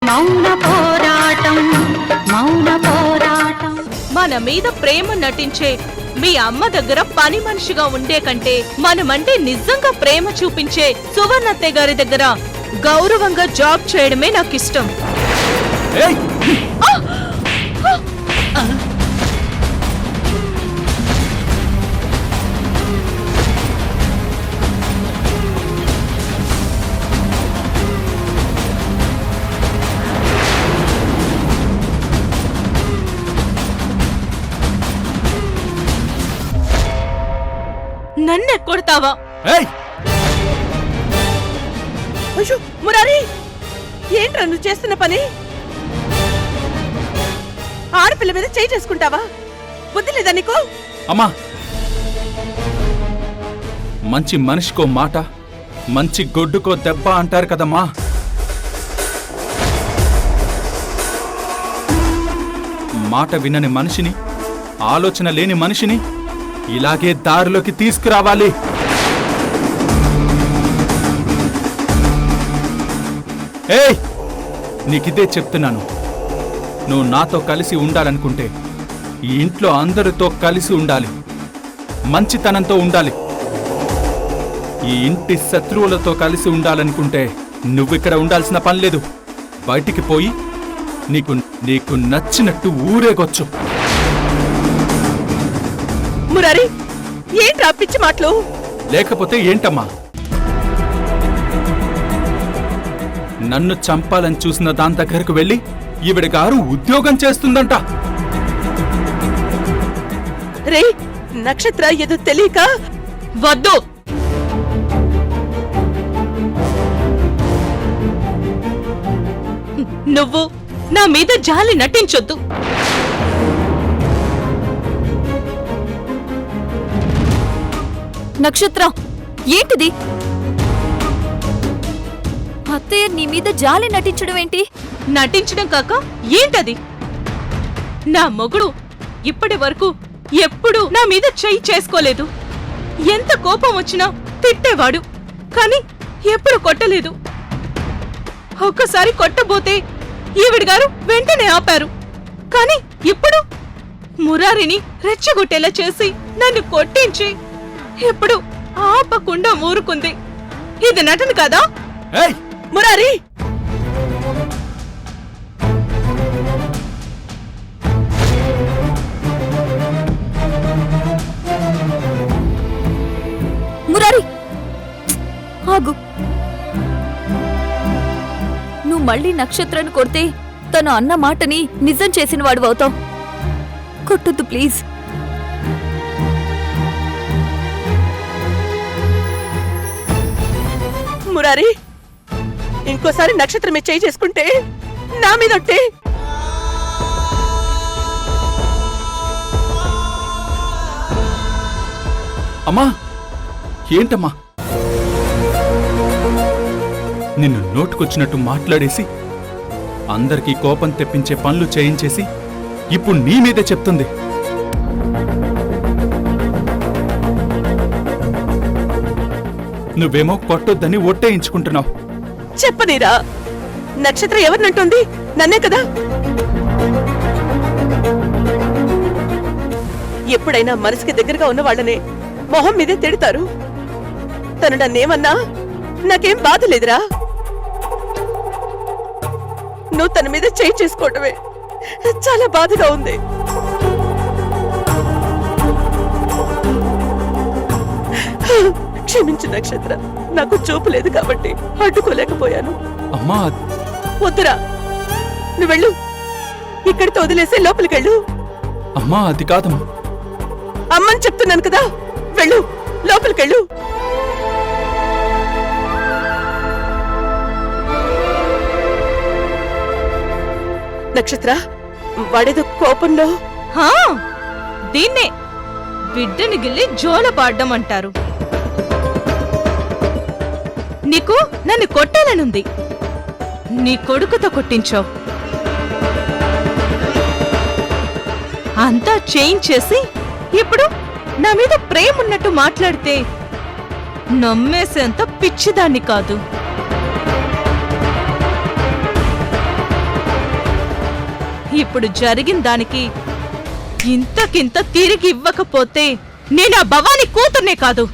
మౌన పోరాటం మౌన పోరాటం. మన మీద ప్రేమ నటించే మీ అమ్మ దగ్గర పని మనిషిగా ఉండే కంటే మనమంటే నిజంగా ప్రేమ చూపించే సువర్ణత్తయ్య గారి దగ్గర గౌరవంగా జాబ్ చేయడమే నాకు ఇష్టం. నన్నే కొడతావా? మురారి, ఏంట్రా నువ్వు చేస్తున్న పని? ఆడపిల్ల మీద చేయి చేసుకుంటావా? బుద్ధి లేదా నీకు? అమ్మా, మంచి మనిషికో మాట, మంచి గొడ్డుకో దెబ్బ అంటారు కదమ్మా. మాట వినని మనిషిని, ఆలోచన లేని మనిషిని ఇలాగే దారిలోకి తీసుకురావాలి. ఏయ్, నీకిదే చెప్తున్నాను. నువ్వు నాతో కలిసి ఉండాలనుకుంటే ఈ ఇంట్లో అందరితో కలిసి ఉండాలి, మంచితనంతో ఉండాలి. ఈ ఇంటి శత్రువులతో కలిసి ఉండాలనుకుంటే నువ్విక్కడ ఉండాల్సిన పని లేదు. బయటికి పోయి నీకు నీకు నచ్చినట్టు ఊరేగొచ్చు. మురారి, ఏంట్రా పిచ్చి మాటలు? లేకపోతే ఏంటమ్మా? నన్ను చంపాలని చూసిన దాని దగ్గరకు వెళ్ళి ఈవిడ గారు ఉద్యోగం చేస్తుందంట. రే నక్షత్ర, ఏదో తెలియక. వద్దు. నువ్వు నా మీద జాలి నటించొద్దు. నక్షత్ర, ఏంటిది? అత్తయ్య నీ మీద జాలి నటించడం ఏంటి? నటించడం కాక ఏంటది? నా మొగుడు ఇప్పటి వరకు ఎప్పుడూ నా మీద చెయ్యి చేసుకోలేదు. ఎంత కోపం వచ్చినా తిట్టేవాడు, కాని ఎప్పుడు కొట్టలేదు. ఒక్కసారి కొట్టబోతే ఈవిడ గారు వెంటనే ఆపారు. కాని ఇప్పుడు మురారిని రెచ్చగొట్టేలా చేసి నన్ను కొట్టించి ఇప్పుడు ఆపకుండా ఊరుకుంది. ఇది నటన కదా? మురారి, మురారి ఆగు. నువ్వు మళ్ళీ నక్షత్రాన్ని కొడితే తను అన్న మాటని నిజం చేసిన వాడు అవుతావు. కొట్టొద్దు ప్లీజ్. మురారి, ఇంకోసారి నక్షత్రం మీద చేయి చేసుకుంటే నా మీదొట్టే. అమ్మా, ఏంటమ్మా? నిన్ను నోటుకొచ్చినట్టు మాట్లాడేసి అందరికీ కోపం తెప్పించే పనులు చేయించేసి ఇప్పుడు నీ మీదే చెప్తుంది. నువ్వేమో కొట్టొద్దని ఒట్టేయించుకుంటున్నావు. చెప్పనీరా, నక్షత్రం ఎవరినంటుంది? నన్నే కదా. ఎప్పుడైనా మనసుకి దగ్గరగా ఉన్న వాళ్ళనే మొహం మీదే తిడతారు. తను నన్నేమన్నా నాకేం బాధ లేదురా. నువ్వు తన మీద చేయి చేసుకోవటమే చాలా బాధగా ఉంది. క్షమించు నక్షత్ర, నాకు చూపు లేదు కాబట్టి అడ్డుకోలేకపోయాను. అమ్మా, వద్దురా, నువ్వు వెళ్ళు. ఇక్కడితో వదిలేసే లోపలికెళ్ళు. అమ్మా, అది కాదమ్మా. అమ్మని చెప్తున్నాను కదా, వెళ్ళు, లోపలికెళ్ళు. నక్షత్ర, వాడేదో కోపంలో. దీన్నే బిడ్డని గిల్లి జోలపాడ్డం అంటారు. నీకు నన్ను కొట్టాలనుంది, నీ కొడుకుతో కొట్టించావు. అంతా చేంజ్ చేసి ఇప్పుడు నా మీద ప్రేమ ఉన్నట్టు మాట్లాడితే నమ్మేసేంత పిచ్చిదాన్ని కాదు. ఇప్పుడు జరిగిన దానికి ఇంతకింత తిరిగి ఇవ్వకపోతే నేను ఆ భవాని కూతుర్నే కాదు.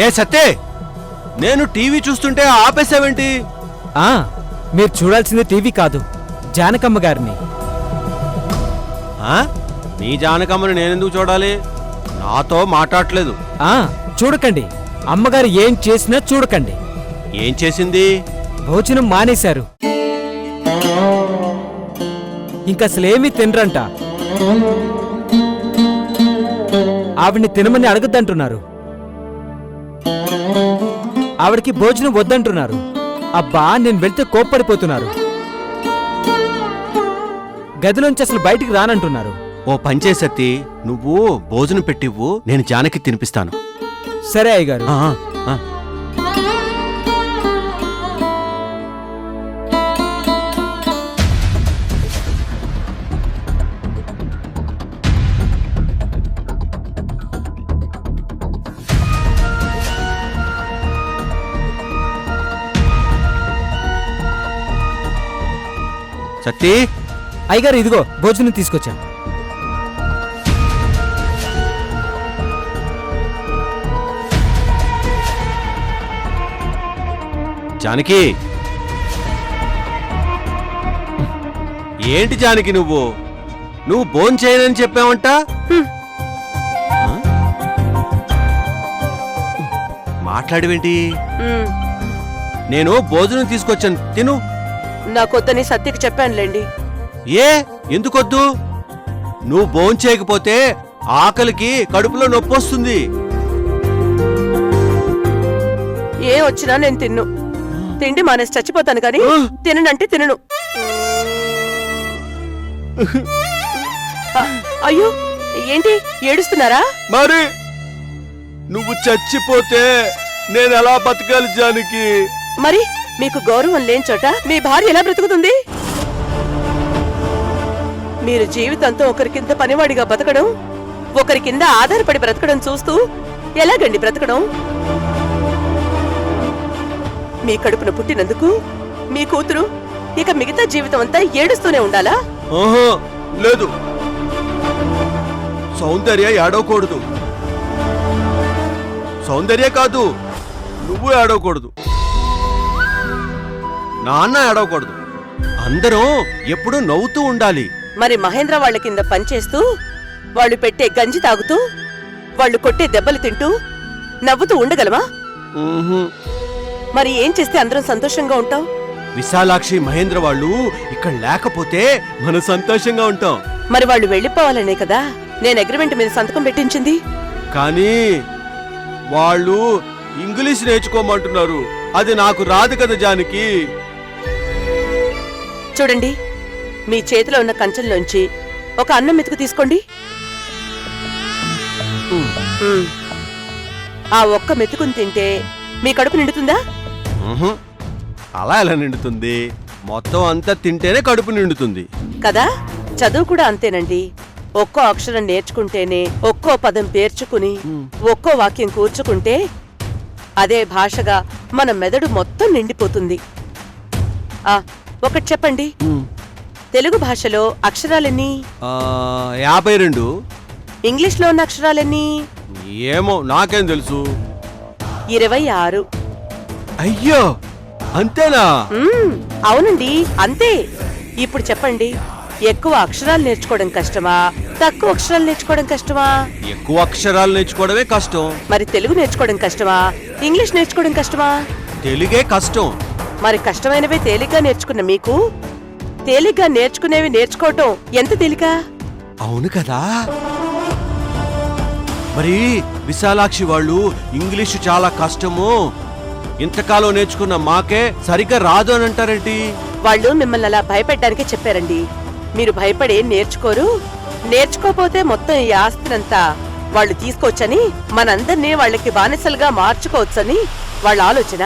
ఏ సత్తే, నేను టీవీ చూస్తుంటే ఆపేసావేంటి? మీరు చూడాల్సింది టీవీ కాదు, జానకమ్మ గారిని. నీ జానకమ్మని నేనెందుకు చూడాలి? నాతో మాట్లాడలేదు. చూడకండి, అమ్మగారు ఏం చేసినా చూడకండి. ఏం చేసింది? భోజనం మానేశారు, ఇంకసలేమీ తినరంట. ఆవిడ్ని తినమని అడగద్దంటున్నారు. ఆవిడకి భోజనం వద్దంటున్నారు. అబ్బా, నేను వెళ్తే కోప్పడిపోతున్నారు. గదిలోంచి అసలు బయటికి రానంటున్నారు. ఓ పంచే సత్తి, నువ్వు భోజనం పెట్టివ్వు, నేను జానకి తినిపిస్తాను. సరే అయ్యగారు. సత్తి, అయ్యగారు ఇదిగో భోజనం తీసుకొచ్చా. జానకి, ఏంటి జానకి నువ్వు భోంచేయనని చెప్పావంట? మాట్లాడవేంటి? నేను భోజనం తీసుకొచ్చాను, తిను. నాకొద్దని సత్యకి చెప్పానులేండి. ఏ ఎందుకొద్దు? నువ్వు భోంచేయకపోతే ఆకలికి కడుపులో నొప్పి వస్తుంది. ఏ వచ్చినా నేను తిన్ను. తిండి మానేసి చచ్చిపోతాను కానీ తిననంటే తినను. అయ్యో, ఏంటి ఏడుస్తున్నారా? మరి నువ్వు చచ్చిపోతే నేను ఎలా బతకాలి జానకి? మరి మీకు గౌరవం లేని చోట మీ భార్య ఎలా బ్రతుకుతుంది? మీరు జీవితంతో ఒకరి కింద పనివాడిగా బతకడం, ఒకరి కింద ఆధారపడి బ్రతకడం చూస్తూ ఎలాగండి బ్రతకడం? మీ కడుపున పుట్టినందుకు మీ కూతురు ఇక మిగతా జీవితం అంతా ఏడుస్తూనే ఉండాలా? లేదు, సౌందర్య ఏడవకూడదు. సౌందర్య కాదు, నువ్వు ఏడవకూడదు, నాన్న ఏడవకూడదు. అందరం ఎప్పుడూ నవ్వుతూ ఉండాలి. మరి మహేంద్ర వాళ్ళ కింద పనిచేస్తూ, వాళ్ళు పెట్టే గంజి తాగుతూ, వాళ్ళు కొట్టే దెబ్బలు తింటూ నవ్వుతూ ఉండగలమా? మరి ఏం చేస్తే అందరం సంతోషంగా ఉంటాం? విశాలాక్షి, మహేంద్ర వాళ్ళు ఇక్కడ లేకపోతే మనం సంతోషంగా ఉంటాం. మరి వాళ్ళు వెళ్ళిపోవాలనే కదా నేను అగ్రిమెంట్ మీద సంతకం పెట్టించింది. కానీ వాళ్ళు ఇంగ్లీష్ నేర్చుకోమంటున్నారు. అది నాకు రాదు కదా జానకి. చూడండి, మీ చేతిలో ఉన్న కంచంలోంచి ఒక అన్నం మెతుకు తీసుకోండి. ఆ ఒక్క మెతుకుని తింటే మీ కడుపు నిండుతుందా? అలా ఎలా నిండుతుంది? మొత్తం అంతా తింటేనే కడుపు నిండుతుంది కదా. చదువు కూడా అంతేనండి. ఒక్కో అక్షరం నేర్చుకుంటేనే, ఒక్కో పదం పేర్చుకుని, ఒక్కో వాక్యం కూర్చుకుంటే అదే భాషగా మన మెదడు మొత్తం నిండిపోతుంది. ఒకటి చెప్పండి, తెలుగు భాషలో అక్షరాలెన్ని? 52. ఇంగ్లీష్లో ఉన్న అక్షరాలెన్ని? ఏమో, నాకేం తెలుసు. 26. అయ్యో, అంతేనా? అవునండి, అంతే. ఇప్పుడు చెప్పండి, ఎక్కువ అక్షరాలు నేర్చుకోవడం కష్టమా, తక్కువ అక్షరాలు నేర్చుకోవడం కష్టమా? ఎక్కువ అక్షరాలు నేర్చుకోవడమే కష్టం. మరి తెలుగు నేర్చుకోవడం కష్టమా, ఇంగ్లీష్ నేర్చుకోవడం కష్టమా? తెలుగే కష్టం. మరి కష్టమైనవే తేలిగ్గా నేర్చుకున్న మీకు తేలిగ్గా నేర్చుకునేవి నేర్చుకోవటం ఎంత తేలిక? అవును కదా. మరి విశాలాక్షి వాళ్ళు ఇంగ్లీషు చాలా కష్టము, ఇంతకాలం నేర్చుకున్న మాకే సరిగ్గా రాదు అని అంటారేంటి? వాళ్ళు మిమ్మల్ని అలా భయపెట్టడానికే చెప్పారండి. మీరు భయపడి నేర్చుకోరు, నేర్చుకోపోతే మొత్తం ఈ ఆస్తినంతా వాళ్ళు తీసుకోవచ్చని, మనందరినీ వాళ్ళకి బానిసలుగా మార్చుకోవచ్చని వాళ్ళ ఆలోచన.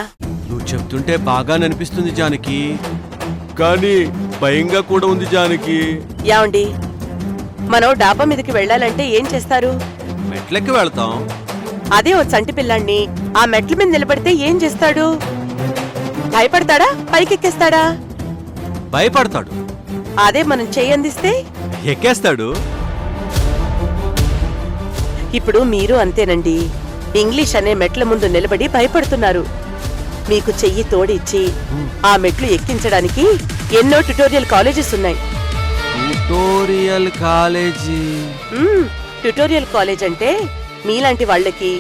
నువ్వు చెప్తుంటే బాగా అనిపిస్తుంది జానకి, కానీ భయంగా కూడా ఉంది జానకి. యావండి, మనం డాబా మీదకి వెళ్ళాలంటే ఏం చేస్తారు? మెట్లెక్కి వెళ్తాం. అదే ఓ చంటి పిల్లాన్ని ఆ మెట్ల మీద నిలబడితే ఏం చేస్తాడు? భయపడతాడా, పైకెక్కేస్తాడా? భయపడతాడు. అదే మనం చెయ్యందిస్తే ఎక్కేస్తాడు. ఇప్పుడు మీరు అంతేనండి. ఇంగ్లీష్ అనే మెట్ల ముందు నిలబడి భయపడుతున్నారు. మీకు చెయ్యి తోడిచ్చి ఆ మెట్లు ఎక్కించడానికి ఎన్నో ట్యుటోరియల్ కాలేజెస్ ఉన్నాయి. Tutorial college? ట్యుటోరియల్ కాలేజ్ అంటే మీలాంటి వాళ్ళకి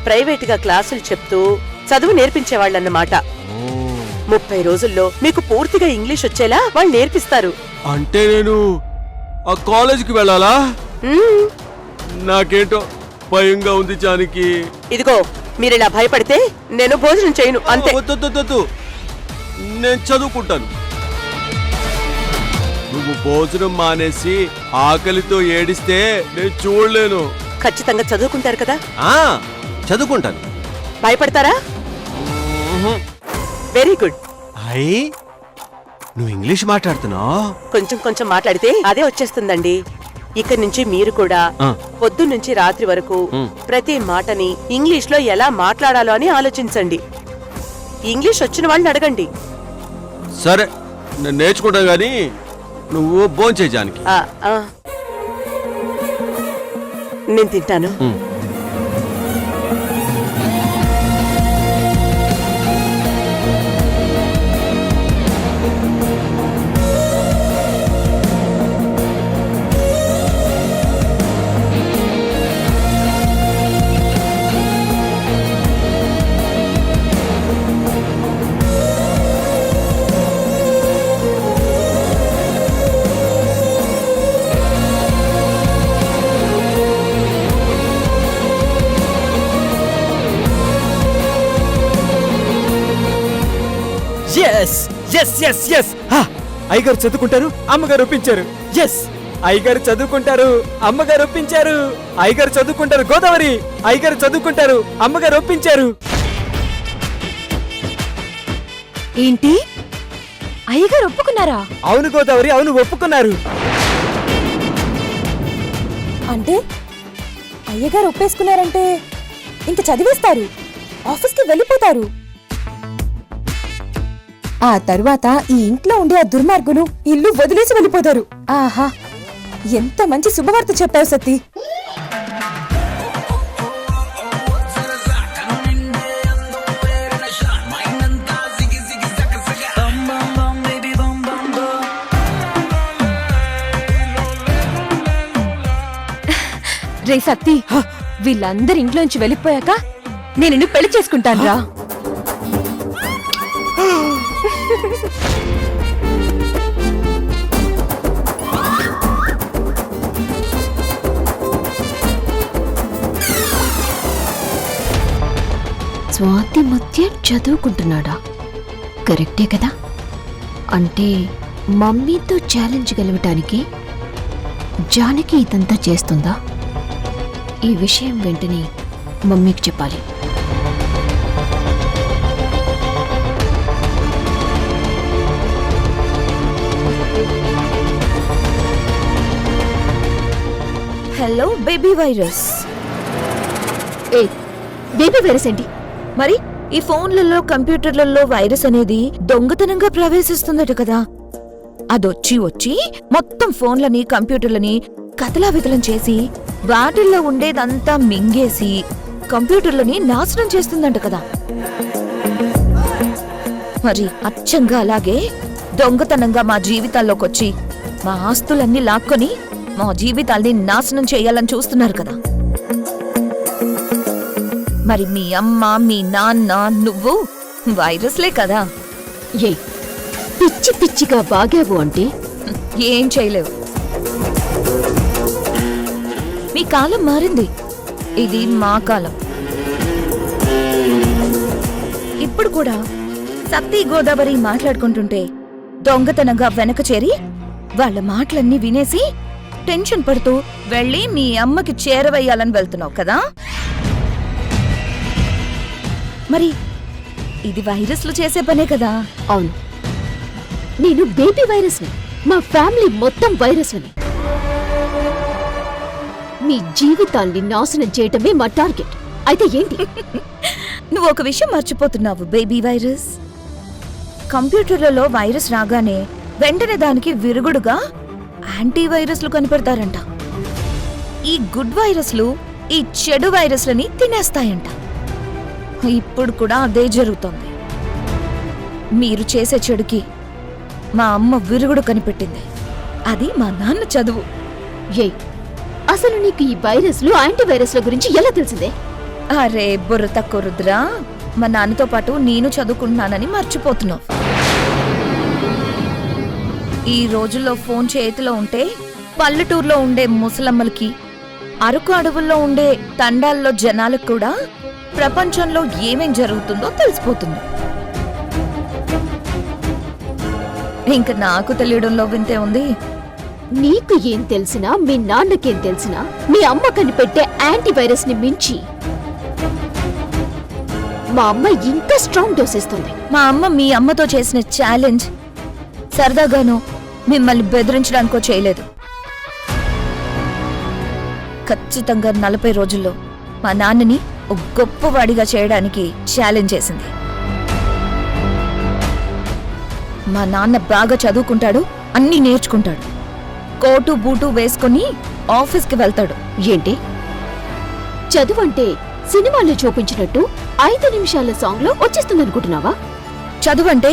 ప్రైవేటుగా క్లాసులు చెప్తూ చదువు నేర్పించేవాళ్ళన్నమాట. 30 రోజుల్లో మీకు పూర్తిగా ఇంగ్లీష్ వచ్చేలా వాళ్ళు నేర్పిస్తారు. అంటే నేను ఆ కాలేజీకి వెళ్ళాలా? మ్మ్. నాకేంటో భయంగా ఉంది జానకి. ఇదిగో, మీరిలా భయపడితే నేను భోజనం చేయను, అంతే. వద్దు, నేను చదువుకుంటాను. నువ్వు భోజనం మానేసి ఆకలితో ఏడిస్తే నేను చూడలేను. ఖచ్చితంగా చదువుకుంటారు కదా? చదువుకుంటాను. భయపడతారా? Very good. అయ్యి, నువ్వు ఇంగ్లీష్ మాట్లాడుతున్నావు? కొంచెం కొంచెం మాట్లాడితే అదే వచ్చేస్తుందండి. ఇక్కడి నుంచి మీరు కూడా పొద్దున్నుంచి రాత్రి వరకు ప్రతి మాటని ఇంగ్లీష్ లో ఎలా మాట్లాడాలో అని ఆలోచించండి. ఇంగ్లీష్ వచ్చిన వాళ్ళని అడగండి. సరే, నేను నేర్చుకుంటా గాని నువ్వు భోంచేయి జానకి. నేను తింటాను. అయ్యగారు చదువుకుంటారు, అమ్మగారు ఒప్పించారు. ఎస్, అయ్యగారు చదువుకుంటారు, అమ్మగారు ఒప్పించారు. అయ్యగారు చదువుకుంటారు గోదావరి, అయ్యగారు చదువుకుంటారు, అమ్మగారు ఒప్పించారు. ఏంటి, అయ్యగారు ఒప్పుకున్నారా? అవును గోదావరి, అవును, ఒప్పుకున్నారు. అంటే అయ్యగారు ఒప్పేసుకున్నారంటే ఇంక చదివేస్తారు, ఆఫీస్కి వెళ్ళిపోతారు. ఆ తరువాత ఈ ఇంట్లో ఉండే ఆ దుర్మార్గులు ఇల్లు వదిలేసి వెళ్ళిపోతారు. ఆహా, ఎంత మంచి శుభవార్త చెప్పావు సతీ. రే సత్తి, వీళ్ళందరి ఇంట్లోంచి వెళ్ళిపోయాక నేను నిన్ను పెళ్లి చేసుకుంటాను రా. స్వాతి మధ్య చదువుకుంటున్నాడా? కరెక్టే కదా. అంటే మమ్మీతో ఛాలెంజ్ గెలవటానికి జానకి ఇదంతా చేస్తుందా? ఈ విషయం వెంటనే మమ్మీకి చెప్పాలి. Hello baby virus. ఏ బేబీ వైరస్ ఏంటి? మరి ఈ ఫోన్లలో కంప్యూటర్లలో వైరస్ అనేది దొంగతనంగా ప్రవేశిస్తుందట కదా. అదొచ్చి వచ్చి మొత్తం ఫోన్లని కంప్యూటర్లని కతలావితలం చేసి వాటిల్లో ఉండేదంతా మింగేసి కంప్యూటర్లని నాశనం చేస్తుందంట కదా. మరి అచ్చంగా అలాగే దొంగతనంగా మా జీవితాల్లోకొచ్చి మా ఆస్తులన్నీ లాక్కొని మా జీవితాల్ని నాశనం చేయాలని చూస్తున్నారు కదా. మరి మీ అమ్మ, మీ నాన్న, నువ్వు వైరస్లే కదా. ఏ పిచ్చి పిచ్చిగా బాగావు అంటే ఏం చేయలేవు. మీ కాలం మారింది, ఇది మా కాలం. ఇప్పుడు కూడా సత్తి గోదావరి మాట్లాడుకుంటుంటే దొంగతనంగా వెనక చేరి వాళ్ళ మాటలన్నీ వినేసి టెన్షన్ పడుతూ వెళ్ళి మీ అమ్మకి చేరవేయాలని వెళ్తున్నావు కదా. మరి ఇది వైరస్లు చేసే పనే కదా. అవును, నేను బేబీ వైరస్ని, మా ఫ్యామిలీ మొత్తం వైరస్ని. మీ జీవితాన్ని నాశనం చేయటమే మా టార్గెట్. అయితే ఏంటి? నువ్వు ఒక విషయం మర్చిపోతున్నావు బేబీ వైరస్. కంప్యూటర్లలో వైరస్ రాగానే వెంటనే దానికి విరుగుడుగా యాంటీవైరస్లు కనిపెడతారంట. ఈ గుడ్ వైరస్లు ఈ చెడు వైరస్లని తినేస్తాయంట. ఇప్పుడు కూడా అదే జరుగుతోంది. మీరు చేసే చెడుకి మా అమ్మ విరుగుడు కనిపెట్టింది. అది మా నాన్న చదువు. ఏ అసలు నీకు ఈ వైరస్లు యాంటీవైరస్ల గురించి ఎలా తెలిసిందే? అరే బుర్ర తక్కువ రుద్రా, మా నాన్నతో పాటు నేను చదువుకుంటున్నానని మర్చిపోతున్నావు. ఈ రోజుల్లో ఫోన్ చేతిలో ఉంటే పల్లెటూరులో ఉండే ముసలమ్మలకి, అరకు అడవుల్లో ఉండే తండాల్లో జనాలకు కూడా ప్రపంచంలో ఏమేం జరుగుతుందో తెలిసిపోతుంది. ఇంక నాకు తెలియడంలో వింతే ఉంది. నీకు ఏం తెలిసినా, మీ నాన్నకేం తెలిసినా, మీ అమ్మ కనిపెట్టే యాంటీవైరస్ ని మించి మా అమ్మ ఇంకా స్ట్రాంగ్ డోస్ ఇస్తుంది. మా అమ్మ మీ అమ్మతో చేసిన ఛాలెంజ్ సరదాగానో మిమ్మల్ని బెదిరించడానికో చేయలేదు. ఖచ్చితంగా 40 రోజుల్లో మా నాన్నని ఒక గొప్పవాడిగా చేయడానికి ఛాలెంజ్ చేసింది. మా నాన్న బాగా చదువుకుంటాడు, అన్నీ నేర్చుకుంటాడు, కోటు బూటు వేసుకుని ఆఫీస్కి వెళ్తాడు. ఏంటి చదువు అంటే సినిమాలో చూపించినట్టు 5 నిమిషాల సాంగ్ లో వచ్చేస్తుందనుకుంటున్నావా? చదువంటే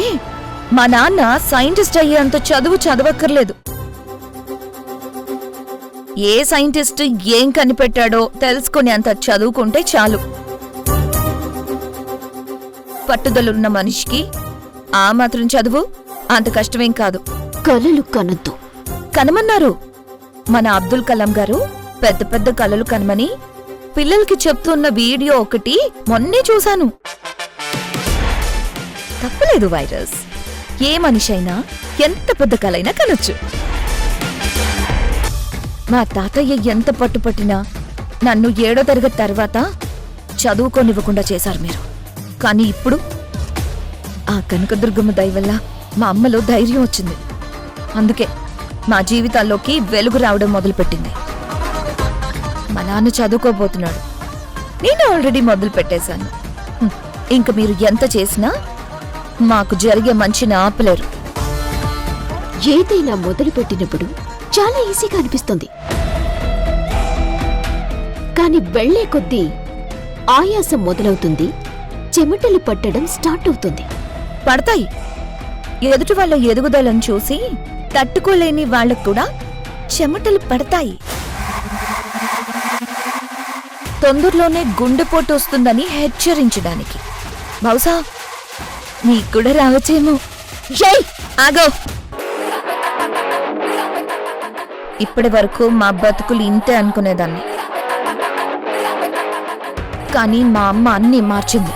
మా నాన్న సైంటిస్ట్ అయ్యేంత చదువు చదవక్కర్లేదు. ఏ సైంటిస్ట్ ఏం కనిపెట్టాడో తెలుసుకునేంత చదువుకుంటే చాలు. పట్టుదలున్న మనిషికి ఆ మాత్రం చదువు అంత కష్టమేం కాదు. కలలు కనద్దు కనమన్నారు. మన అబ్దుల్ కలాం గారు పెద్ద పెద్ద కలలు కనమని పిల్లలకి చెప్తున్న వీడియో ఒకటి మొన్నే చూశాను. తప్పులేదు వైరస్. ఏ మనిషి అయినా ఎంత పెద్ద కలైనా కనొచ్చు. మా తాతయ్య ఎంత పట్టుపట్టినా నన్ను 7వ తరగతి తర్వాత చదువుకోనివ్వకుండా చేశారు మీరు. కానీ ఇప్పుడు ఆ కనకదుర్గమ్మ దయ వల్ల మా అమ్మలో ధైర్యం వచ్చింది. అందుకే మా జీవితాల్లోకి వెలుగు రావడం మొదలుపెట్టింది. మా నాన్న చదువుకోబోతున్నాడు, నేను ఆల్రెడీ మొదలు పెట్టేశాను. ఇంక మీరు ఎంత చేసినా మాకు జరిగే మంచిని ఆపలేరు. ఏదైనా మొదలు పెట్టినప్పుడు చాలా ఈజీగా అనిపిస్తుంది, కానీ వెళ్లే కొద్దీ ఆయాసం మొదలవుతుంది, చెమటలు పట్టడం స్టార్ట్ అవుతుంది. పడతాయి. ఎదుటి వాళ్ళ ఎదుగుదలను చూసి తట్టుకోలేని వాళ్ళకు కూడా చెమటలు పడతాయి. తొందరలోనే గుండెపోటు వస్తుందని హెచ్చరించడానికి. బహుశా నీకు కూడా రావచ్చేమో. ఆగో. ఇప్పటి వరకు మా బతుకులు ఇంతే అనుకునేదాన్ని, కానీ మా అమ్మ అన్నీ మార్చింది.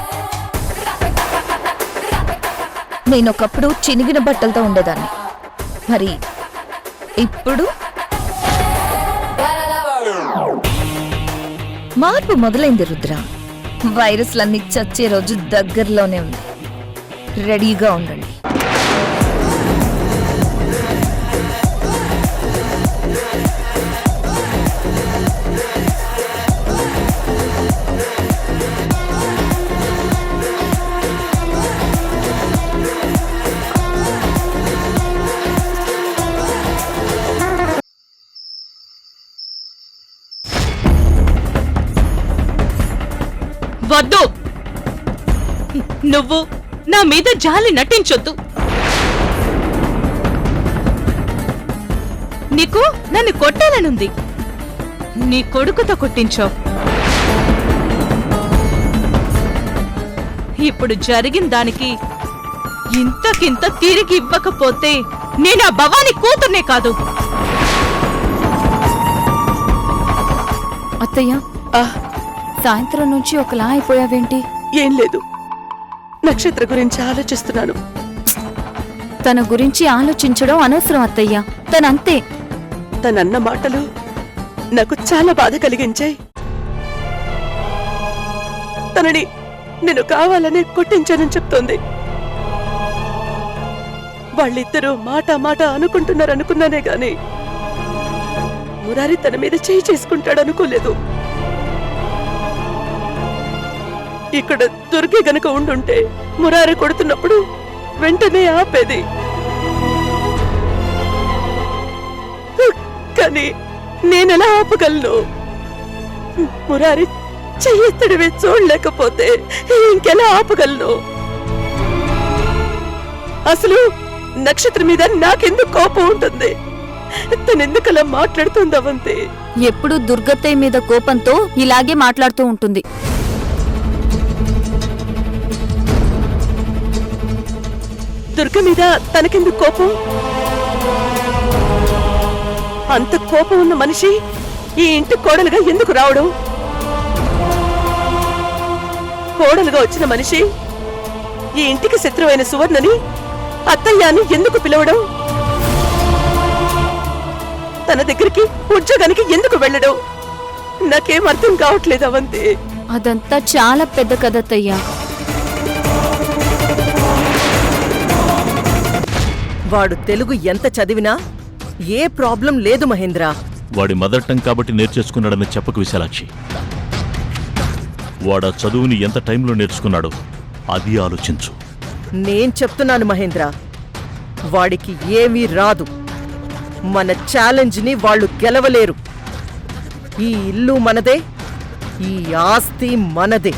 నేనొకప్పుడు చినిగిన బట్టలతో ఉండేదాన్ని, మరి ఇప్పుడు మార్పు మొదలైంది రుద్ర. వైరస్లన్నీ చచ్చే రోజు దగ్గరలోనే ఉంది. రెడీగా ఉండండి. వద్దు, నువ్వు నా మీద జాలి నటించొద్దు. నీకు నన్ను కొట్టాలనుంది. నీ కొడుకుతో కొట్టించావు. ఇప్పుడు జరిగిన దానికి ఇంతకింత తిరిగి ఇవ్వకపోతే నేను ఆ భవాని కూతుర్నే కాదు. అత్తయ్య, ఆ, సాయంత్రం నుంచి ఒకలా అయిపోయావేంటి? ఏం లేదు, నక్షత్ర గురించి ఆలోచిస్తున్నాను. తన గురించి ఆలోచించడం అనవసరం అత్తయ్య. తనంతే. తనన్న మాటలు నాకు చాలా బాధ కలిగించాయి. తనని నేను కావాలని కొట్టించానని చెప్తోంది. వాళ్ళిద్దరూ మాట మాట అనుకుంటున్నారనుకున్నానే గాని మురారి తన మీద చేయి చేసుకుంటాడనుకోలేదు. ఇక్కడ దుర్గి గనక ఉండుంటే మురారి కొడుతున్నప్పుడు వెంటనే ఆపేది. కానీ నేనెలా ఆపగలను? మురారి చెయ్యెత్తడమే చూడలేకపోతే ఇంకెలా ఆపగలను? అసలు నక్షత్రం మీద నాకెందుకు కోపం ఉంటుంది? తనెందుకలా మాట్లాడుతుందవంతే? ఎప్పుడూ దుర్గత్తయ్య మీద కోపంతో ఇలాగే మాట్లాడుతూ ఉంటుంది. దుర్గ మీద తనకెందుకు కోపం? అంత కోపం ఉన్న మనిషి ఈ ఇంటి కోడలుగా ఎందుకు రావడం? కోడలుగా వచ్చిన మనిషి ఈ ఇంటికి శత్రువైన సువర్ణని అత్తయ్యాని ఎందుకు పిలవడం? తన దగ్గరికి ఉద్యోగానికి ఎందుకు వెళ్ళడం? నాకేం అర్థం కావట్లేదు అవంతే. అదంతా చాలా పెద్ద కథ అత్తయ్య. వాడు తెలుగు ఎంత చదివినా ఏ ప్రాబ్లం లేదు మహేంద్ర. వాడి మదర్ టంగ్ కాబట్టి నేర్చేసుకున్నాడని చెప్పకు విశాలాక్షి. వాడా చదువుని ఎంత టైంలో నేర్చుకున్నాడో అది ఆలోచించు. నేను చెప్తున్నాను మహేంద్ర, వాడికి ఏమీ రాదు. మన ఛాలెంజ్ని వాళ్ళు గెలవలేరు. ఈ ఇల్లు మనదే, ఈ ఆస్తి మనదే.